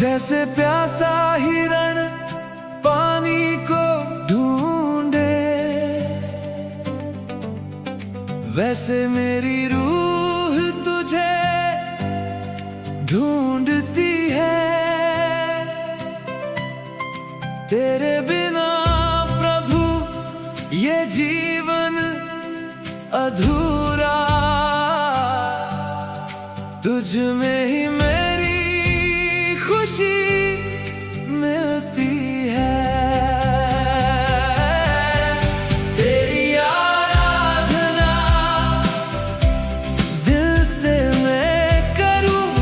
जैसे प्यासा हिरण पानी को ढूंढे, वैसे मेरी रूह तुझे ढूंढती है। तेरे बिना प्रभु ये जीवन अधूरा, तुझ में ही मेरी खुशी मिलती है। तेरी आराधना दिल से मैं करूं,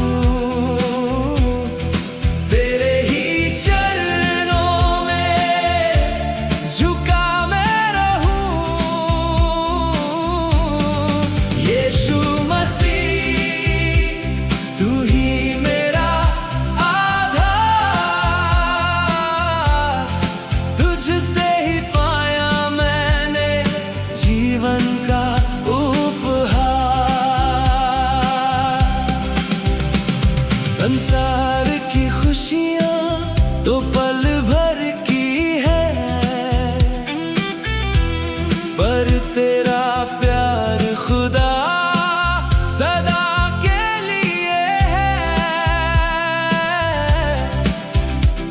तेरे ही चरणों में झुका मैं रहूं। यीशु मसीह तू ही मेरा संसार की खुशियां तो पल भर की है, पर तेरा प्यार खुदा सदा के लिए है।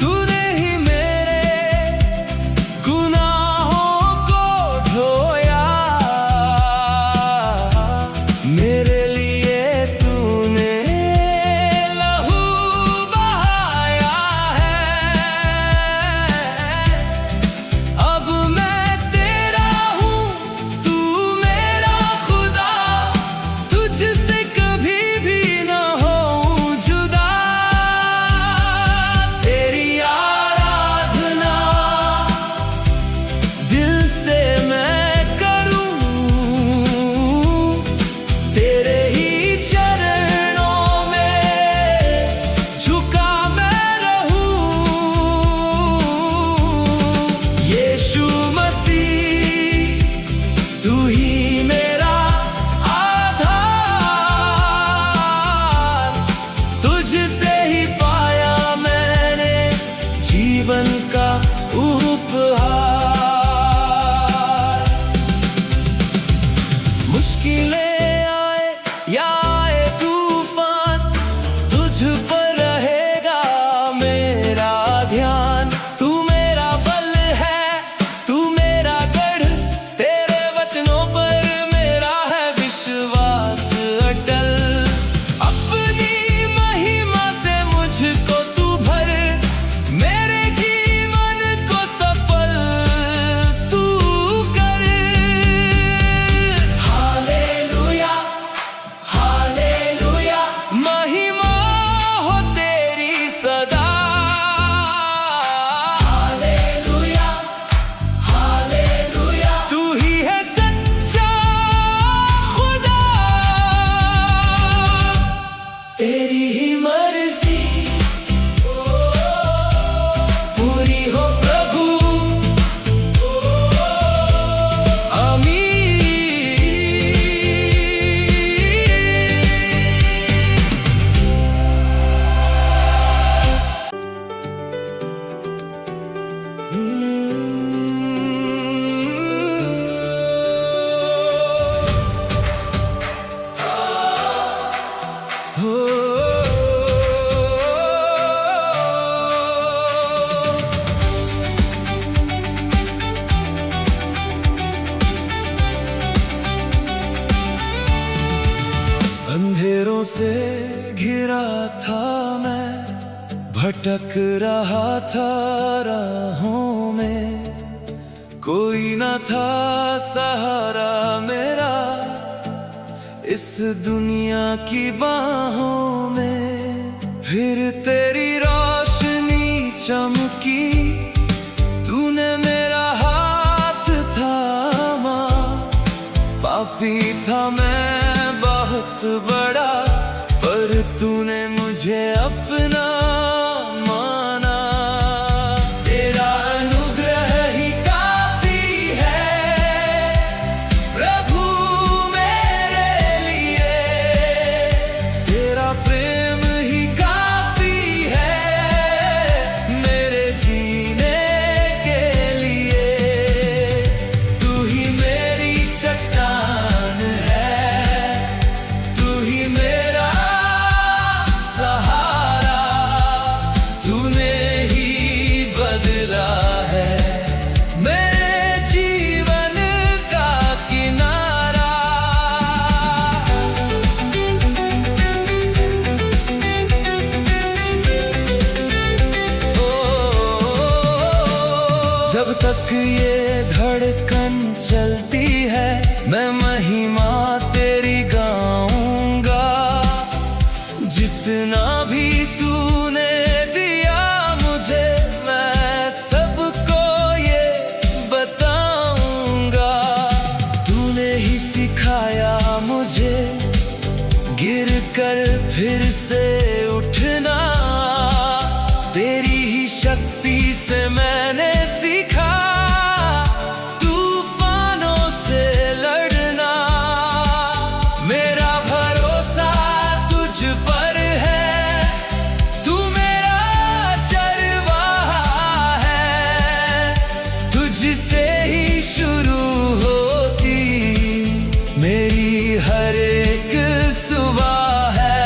तूने ही मेरे गुनाहों को धोया, मेरे लिए तूने जीवन का उपहार। मुश्किलें आए या आए तूफान, तुझ पर रहेगा मेरा ध्यान। तू मेरा बल है, तू मेरा गढ़, तेरे वचनों पर मेरा है विश्वास अटल। अपनी महिमा से मुझको तू भर, मेरे जीवन को सफल तू कर। हालेलुया हालेलुया, महिमा हो तेरी सदा। हालेलुया हालेलुया, तू ही है सच्चा खुदा। तेरी ही मर्जी पूरी हो प्रभु, आमीन। अंधेरों से घिरा था मैं, भटक रहा था राहों में। कोई न था सहारा मेरा इस दुनिया की बाहों में। फिर तेरी रोशनी चमकी, तूने मेरा हाथ थामा। पापी था मैं बहुत बड़ा, पर तूने मुझे अपना माना। तेरा अनुग्रह ही काफी है प्रभु मेरे लिए, तेरा प्रेम ही काफी है। तक ये धड़कन चलती है, मैं महिमा तेरी गाऊंगा। जितना भी तूने दिया मुझे, मैं सबको ये बताऊंगा। तूने ही सिखाया मुझे गिर कर फिर से उठना, तेरी ही शक्ति से मैंने सीखा तूफानों से लड़ना। मेरा भरोसा तुझ पर है, तू मेरा चरवाहा है। तुझसे ही शुरू होती मेरी हर एक सुबह है।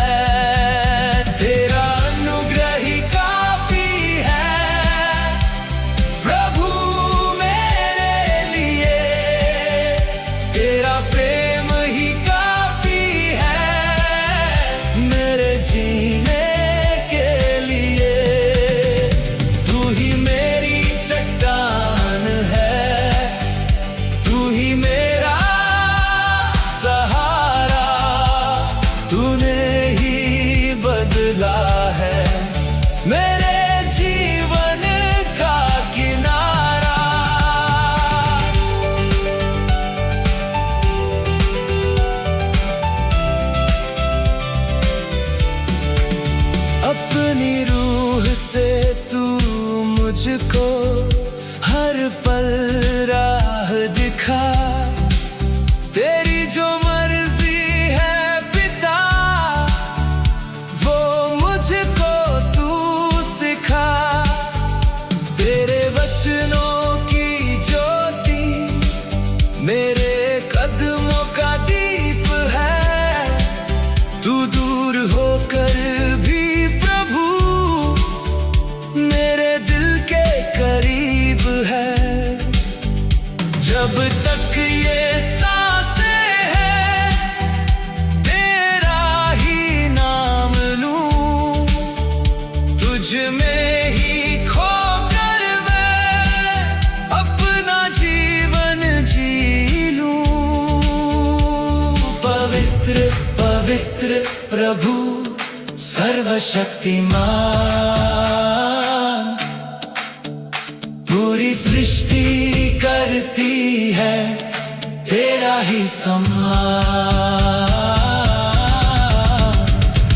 तेरा अनुग्रह ही काफी है प्रभु मेरे लिए, तेरा प्रेम ही काफी है मेरे जीने के लिए। तू ही मेरी चट्टान है, तू ही मेरा सहारा, तूने ही बदला है मेरे जीवन का किनारा। अपनी रूह से तू मुझको हर पल राह दिखा, तेरी जो मर्जी है पिता वो मुझको तू सिखा। तेरे वचनों की ज्योति मेरे कदमों का दीप है। तू दूर होकर भी प्रभु मेरे दिल के करीब है। जब तक ये सांसें हैं तेरा ही नाम लूं, तुझ में ही खोकर मैं अपना जीवन जी लूं। पवित्र पवित्र प्रभु सर्वशक्तिमान, पूरी सृष्टि करती है तेरा ही सम्मान।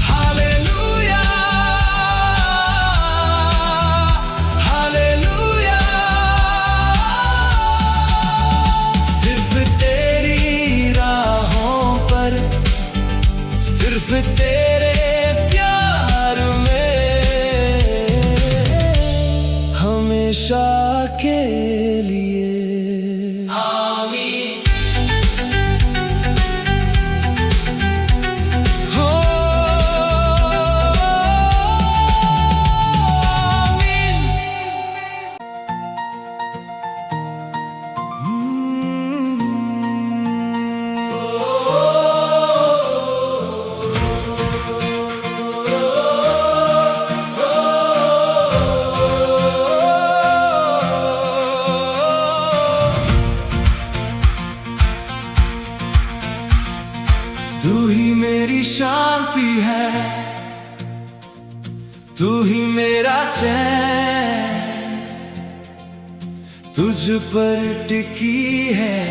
हालेलुया हालेलुया, सिर्फ तेरी राहों पर, सिर्फ तेरे प्यार में हमेशा के लिए आमीन। हो आमीन। तू ही मेरी शांति है, तू ही मेरा चैन, तुझ पर टिकी है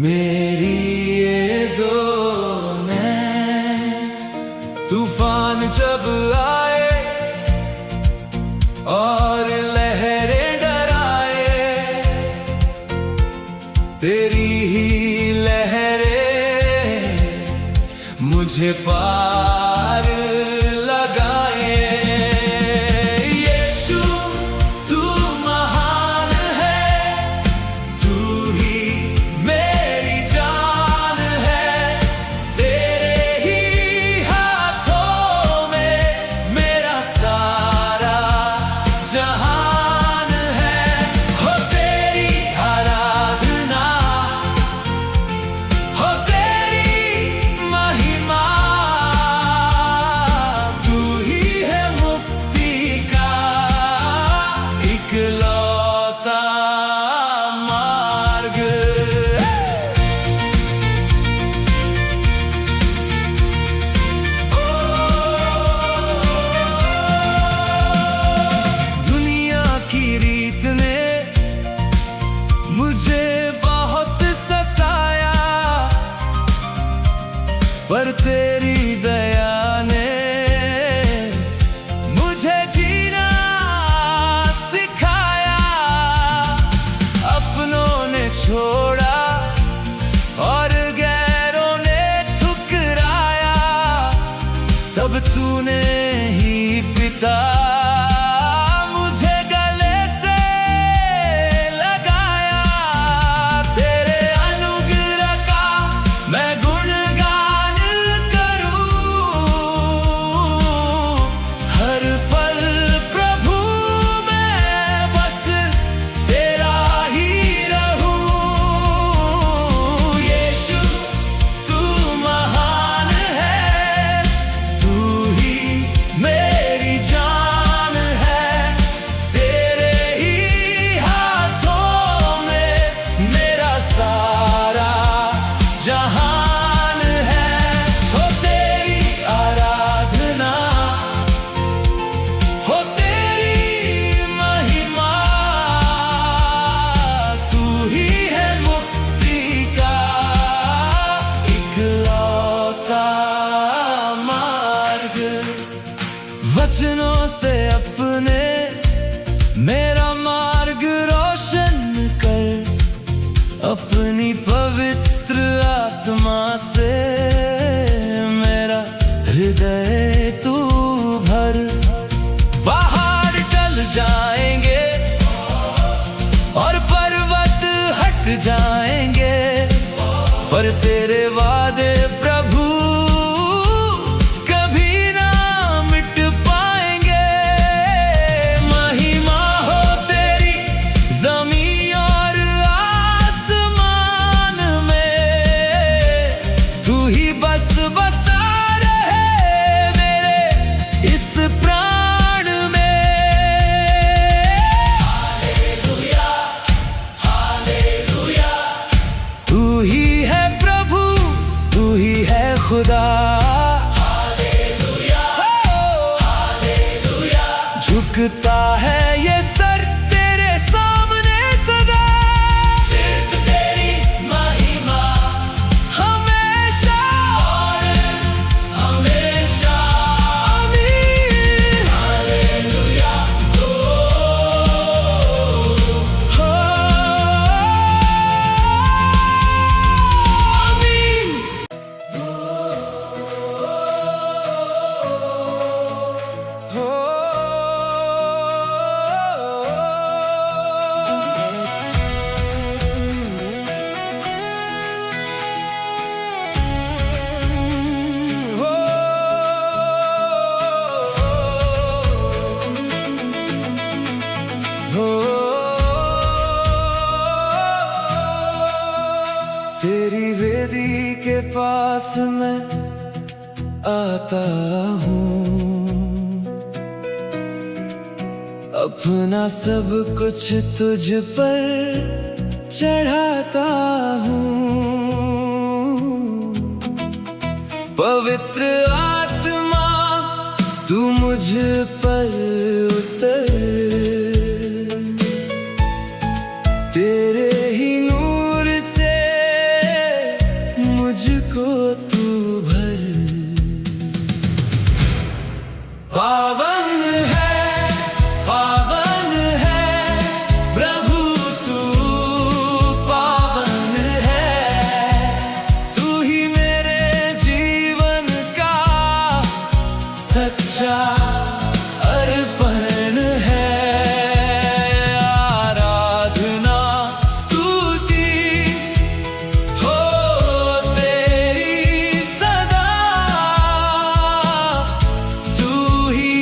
मेरी ये दो नैन। तूफान जब आए और लहरें डराए, तेरी ही लहरें मुझे पार लगाए। यीशु तू महान है, तू ही मेरी जान है। तेरे ही हाथों में मेरा सारा जहान है। हो तेरी आराधना, हो तेरी महिमा, पर तेरी दया ने मुझे जीना सिखाया। अपनों ने छोड़ा और गैरों ने ठुकराया, तब तूने ही पिता मुझे गले से लगाया। तेरे अनुग्रह का मैं गुणगान करूं, हर पल प्रभु मैं बस तेरा ही रहूं। यीशु तू महान है, तू ही मेरी जान है। तेरे ही हाथों में मेरा सारा जहान है। हो तेरी आराधना, हो तेरी महिमा, तू ही है मुक्ति का इकलौता मार्ग। वचनों से अपने मेरा मार्ग रोशन कर, अपनी पवित्र आत्मा से मेरा हृदय तू भर। पहाड़ टल जाएंगे और पर्वत हट जाएंगे, पर तेरे वादे प्रभु कभी ना मिट पाएंगे। महिमा हो तेरी जमीन और आसमान में, तू ही बस बसा रहे मेरे इस प्राण में। हालेलुया, हालेलुया, तू ही है प्रभु, तू ही है खुदा। हालेलुया, हालेलुया, झुकता है ये सर तेरे सामने सदा। सिर्फ तेरी महिमा हमेशा और हमेशा। आमीन। हालेलुया, आमीन। तेरी वेदी के पास मैं आता हूँ, अपना सब कुछ तुझ पर चढ़ाता हूँ। पवित्र आत्मा तू मुझ पर उतर, तेरे ही नूर से मुझको तू भर। पावन है प्रभु तू, पावन है। तू ही मेरे जीवन का सच्चा अर्पण है। आराधना स्तुति हो तेरी सदा, तू ही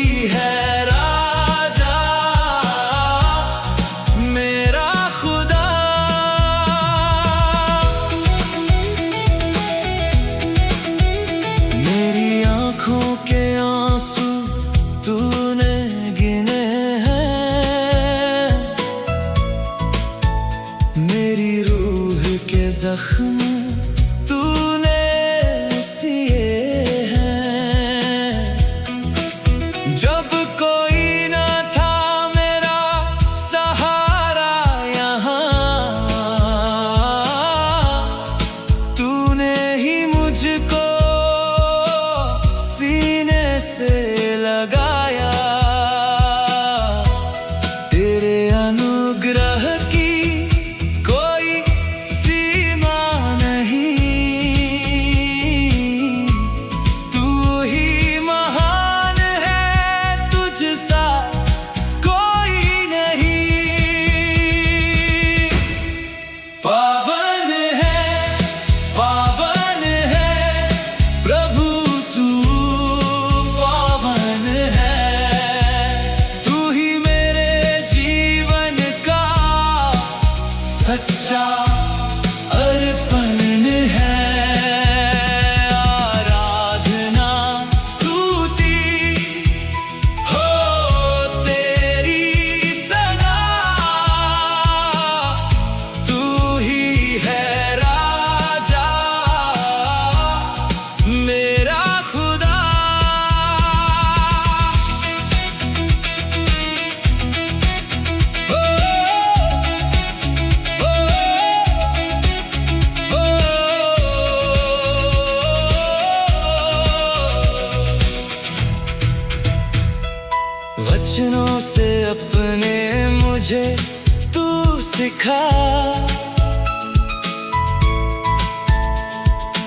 सिखा,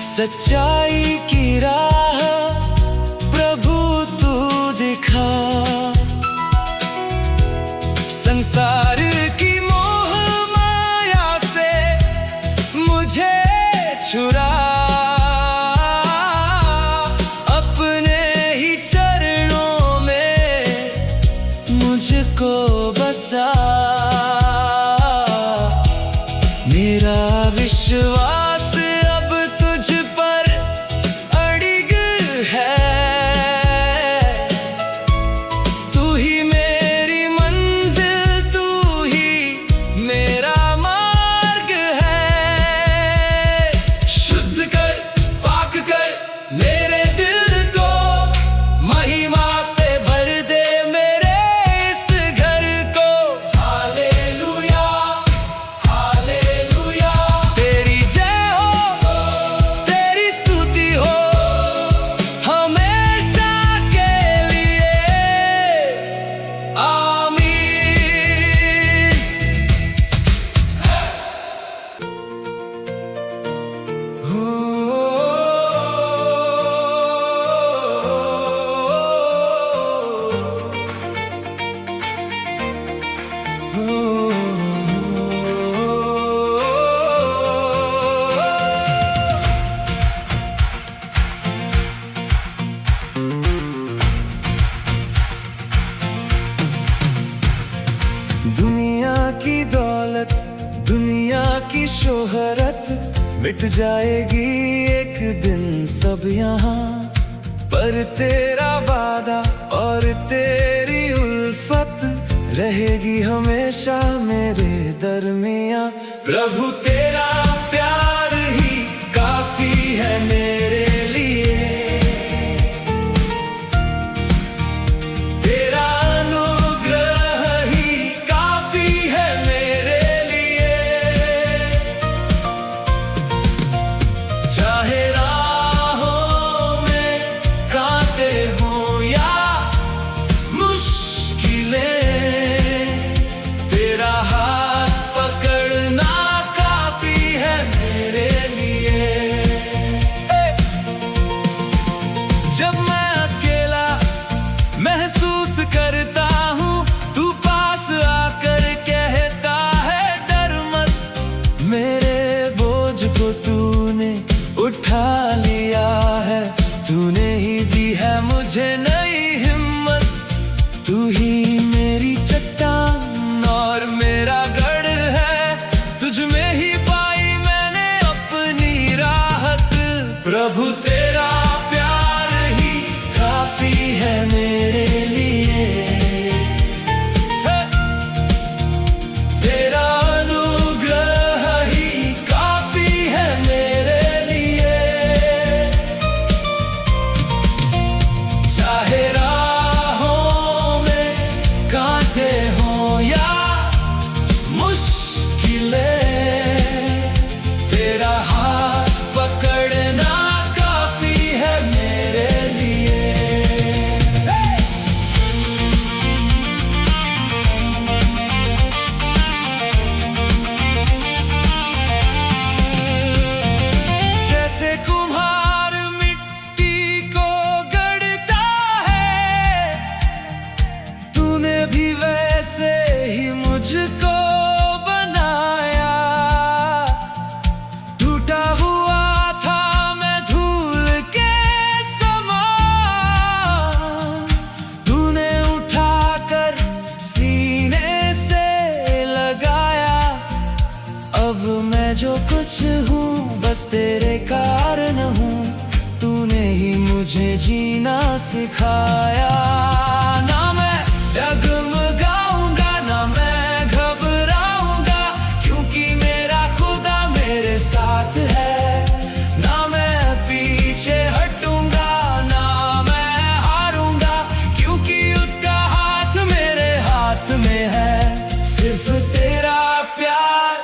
सच्चाई की राह प्रभु तू दिखा। संसार की मोह माया से मुझे छुड़ा, अपने ही चरणों में मुझको बसा। मेरा विश्वास अब तुझ पर अड़िग है, तू ही मेरी मंजिल, तू ही मेरा मार्ग है। शुद्ध कर, पाक कर मेरे दिल को, महिमा से भर दे मेरे इस घर को। Hallelujah, hallelujah. तेरी जय हो, तेरी स्तुति हो हमेशा के लिए। आमीन। दुनिया की दौलत, दुनिया की शोहरत मिट जाएगी एक दिन सब यहाँ, पर तेरा वादा और तेरी उल्फत रहेगी हमेशा मेरे दरमियाँ। प्रभु तेरा प्यार ही काफी है मेरे लिए, तेरा अनुग्रह ही काफी है मेरे लिए। चाहे राहों में कांटे हों या मुश्किलें, तेरा हाथ पकड़ना काफी है मेरे लिए। जब मैं अकेला महसूस करता हूँ, तू पास आकर कहता है डर मत। मेरे बोझ को तूने उठा लिया है, तूने ही दी है मुझे नई हिम्मत। तू ही मेरी चट्टान और मेरा गढ़ है, तुझ में ही पाई मैंने अपनी राहत। प्रभु तेरा प्यार ही काफी है मेरे लिए, तेरा अनुग्रह ही काफी है मेरे लिए। चाहे राहों में कांटे हों या मुश्किलें, तेरा हाथ पकड़ना काफी है मेरे लिए। जैसे कुम्हार मिट्टी को गढ़ता है, तूने भी वैसे ही मुझको बनाया। टूटा हुआ था मैं धूल के समान, तूने उठाकर सीने से लगाया। अब मैं जो कुछ हूँ बस तेरे कारण हूँ, तूने ही मुझे जीना सिखाया। ना मैं डगमगाऊंगा, ना मैं घबराऊंगा, क्योंकि मेरा खुदा मेरे साथ है। ना मैं पीछे हटूंगा, ना मैं हारूंगा, क्योंकि उसका हाथ मेरे हाथ में है। सिर्फ तेरा प्यार,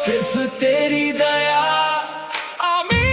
सिर्फ तेरी दया। आमीन।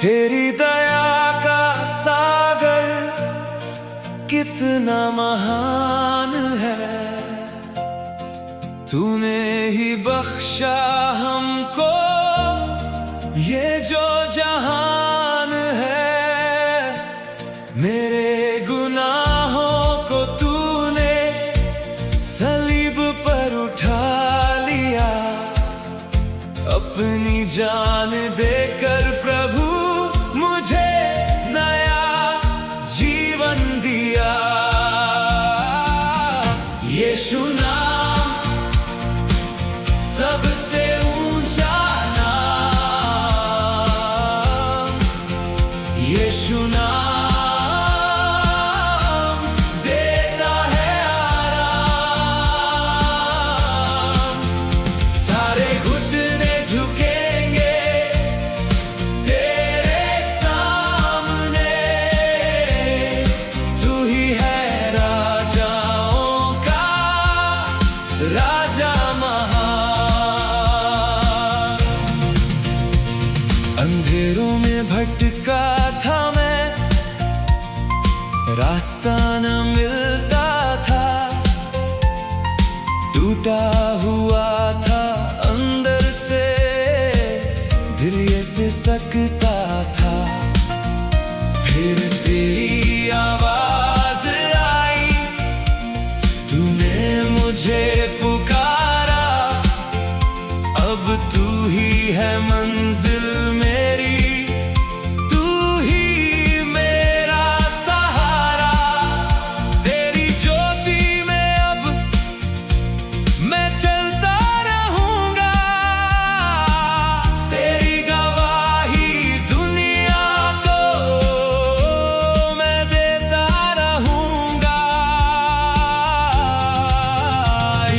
तेरी दया का सागर कितना महान है, तूने ही बख्शा हमको ये जो जहान है। मेरे गुनाहों को तूने सलीब पर उठा लिया, अपनी जान देकर प्रभु मुझे नया जीवन दिया। यीशु नाम सबसे ऊंचा नाम, यीशु नाम देता है आराम। सारे घुटने झुकेंगे तेरे सामने, तू ही है राजाओं का राजा महान। अंधेरों में भटका था मैं, रास्ता न मिलता था, टूटा हुआ था अंदर से, दिल ये सिसकता था। फिर तेरी आवाज आई, तूने मुझे पुकारा, अब तू ही है मंजिल मेरी, तू ही मेरा सहारा। तेरी ज्योति में अब मैं चलता रहूंगा, तेरी गवाही दुनिया को मैं देता रहूंगा।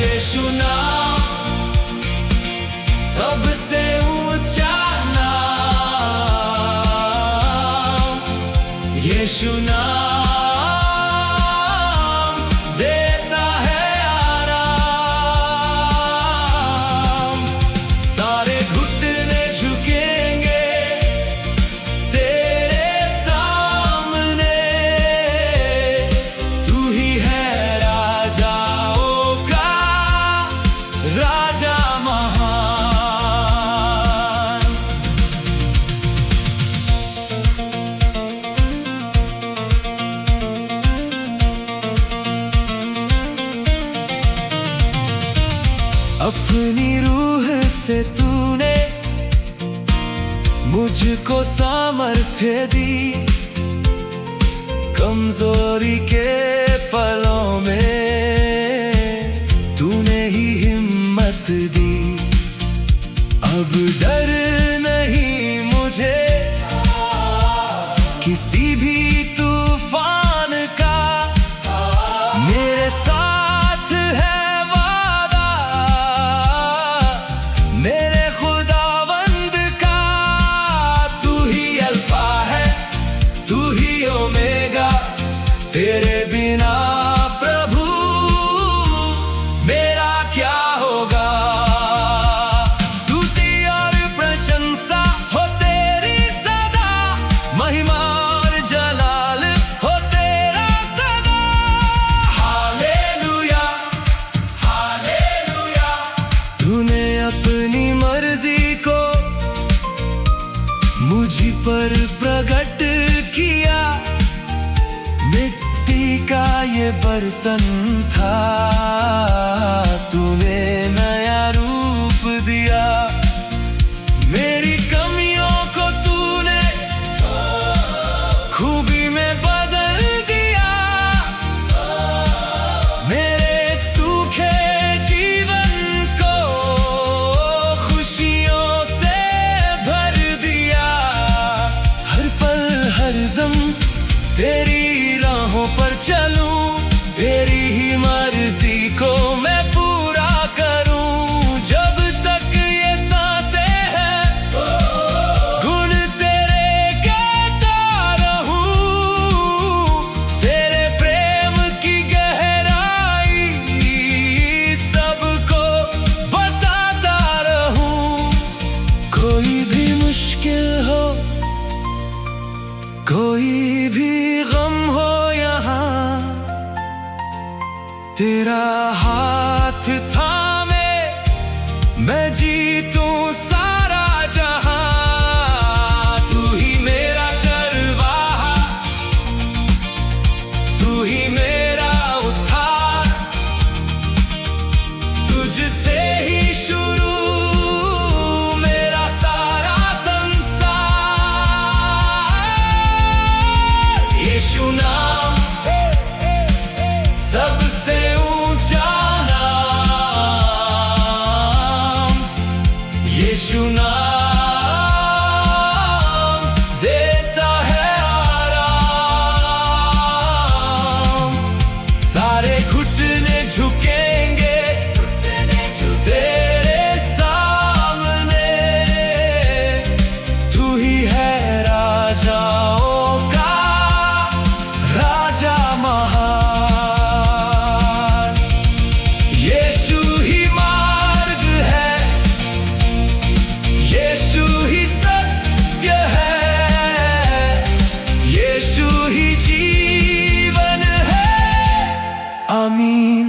यीशु नाम सबसे ऊंचा नाम, यीशु नाम देता है आराम। सारे घुटने झुकेंगे तेरे सामने, तू ही है राजाओं का राजा महान। अपनी रूह से तूने मुझको सामर्थ्य दी, कमजोरी के पलों में तूने ही हिम्मत दी। अब डर नहीं मुझे किसी भी तूफान का, मेरे साथ है वादा मेरे खुदावंद का। तू ही अल्फा है, तू ही ओमेगा, तेरे बिना प्रभु मेरा क्या होगा। स्तुति और प्रशंसा हो तेरी सदा, महिमा और जलाल हो तेरा सदा। Hallelujah hallelujah. तूने अपनी मर्जी को मुझ पर प्रकट किया, मिट्टी का ये बर्तन था, तूने नया रूप दिया। मेरी कमियों को तूने खूबी में बदल दिया, मेरे सूखे जीवन को खुशियों से भर दिया। हर पल हर दम तेरी राहों पर चलूं, तेरी ही मर्जी को मैं पूरा करूं। कोई भी गम हो यहाँ, तेरा हाथ थामे मैं जीतूं सारा जहां। तू ही मेरा चरवाहा, तू ही मेरा उद्धार, तुझसे ही शुरू मेरा सारा संसार। यीशु नाम सबसे ऊंचा नाम, यीशु नाम देता है आराम। सारे घुटने झुकेंगे तेरे सामने, तू ही है राजाओं का राजा महान। यीशु ही मार्ग है, यीशु ही सत्य है, यीशु ही जीवन है। आमीन।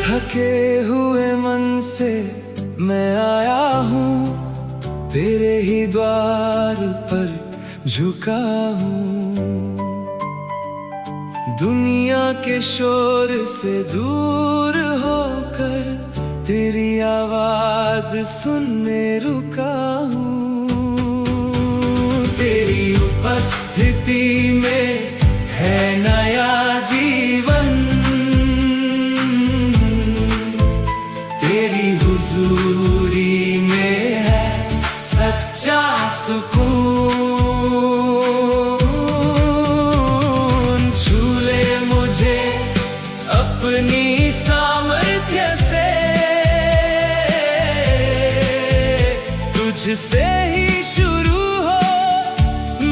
थके हुए मन से मैं आया हूँ, तेरे ही द्वार पर झुका हूँ। दुनिया के शोर से दूर होकर तेरी आवाज सुनने रुका हूँ। तेरी उपस्थिति में है नया जीवन, तेरी हुजूरी में है सच्चा सुकून। छू ले मुझे अपनी सामर्थ्य से, तुझसे ही शुरू हो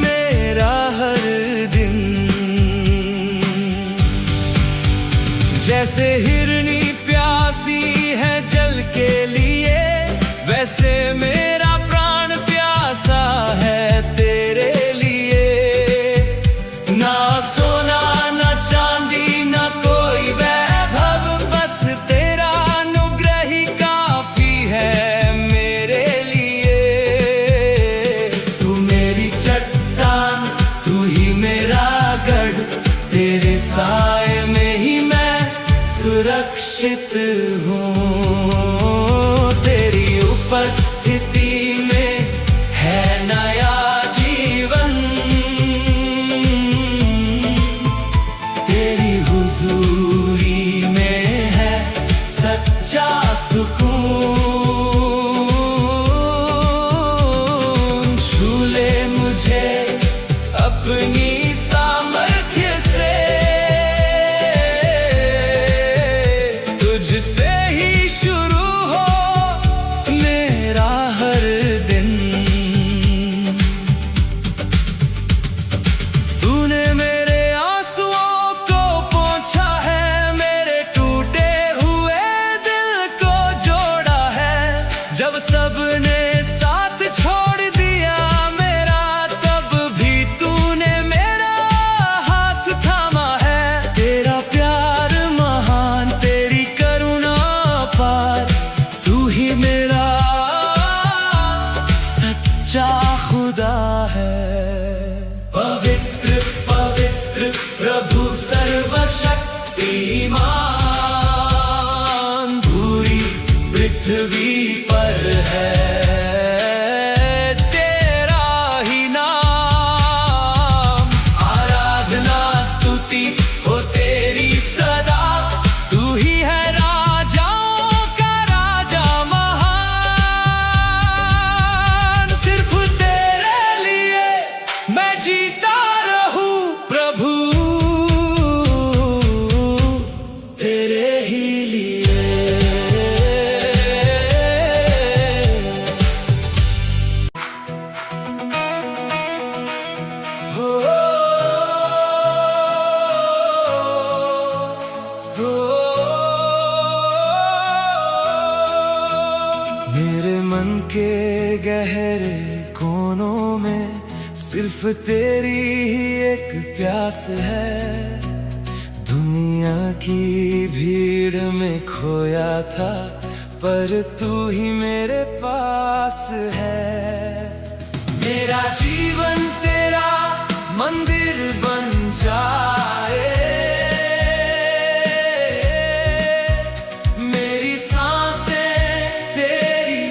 मेरा हर दिन। जैसे हिरनी प्यासी है जल के लिए, वैसे मेरा प्राण प्यासा है तेरे लिए। ना सोना ना चांदी ना कोई वैभव, बस तेरा अनुग्रह ही काफी है मेरे लिए। तू मेरी चट्टान, तू ही मेरा गढ़, तेरे साए में ही मैं सुरक्षित हूँ। तेरी उपस्थिति में है नया जीवन, तेरी हुजूरी में है सच्चा सुकून। छू ले मुझे अपनी सामर्थ्य से, तुझसे ही शुरू हो मेरा हर दिन। तूने मेरे आंसुओं को पोंछा है, मेरे टूटे हुए दिल को जोड़ा है। जब सबने साथ छोड़ दिया मेरा, तब भी तूने मेरा हाथ थामा है। तेरा प्यार महान, तेरी करुणा पार, तू ही मेरा सच्चा खुदा है। पवित्र पवित्र प्रभु सर्वशक्तिमान, पूरी पृथ्वी पर है तेरा ही नाम। आराधना स्तुति हो तेरी सदा, तू ही है राजाओं का राजा महान। सिर्फ तेरे लिए मैं जीता रहूं प्रभु, तेरे सिर्फ तेरी ही एक प्यास है। दुनिया की भीड़ में खोया था, पर तू ही मेरे पास है। मेरा जीवन तेरा मंदिर बन जाए, मेरी सांसें तेरी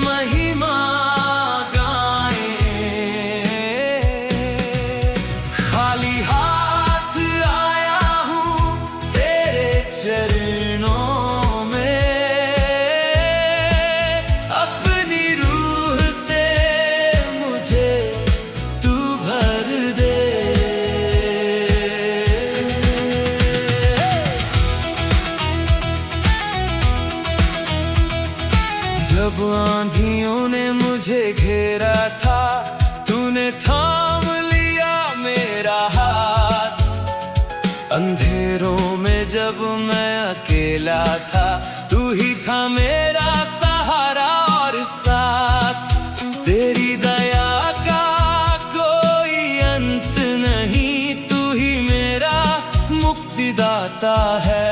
महिमा गाएं। खाली हाथ आया हूँ तेरे चरणों में, अपनी रूह से मुझे तू भर दे। जब आंधियों ने मुझे घेरा था, तूने थाम लिया मेरा हाथ। अंधेरों में जब मैं अकेला था, तू ही था मेरा सहारा और साथ। तेरी दया का कोई अंत नहीं, तू ही मेरा मुक्तिदाता है।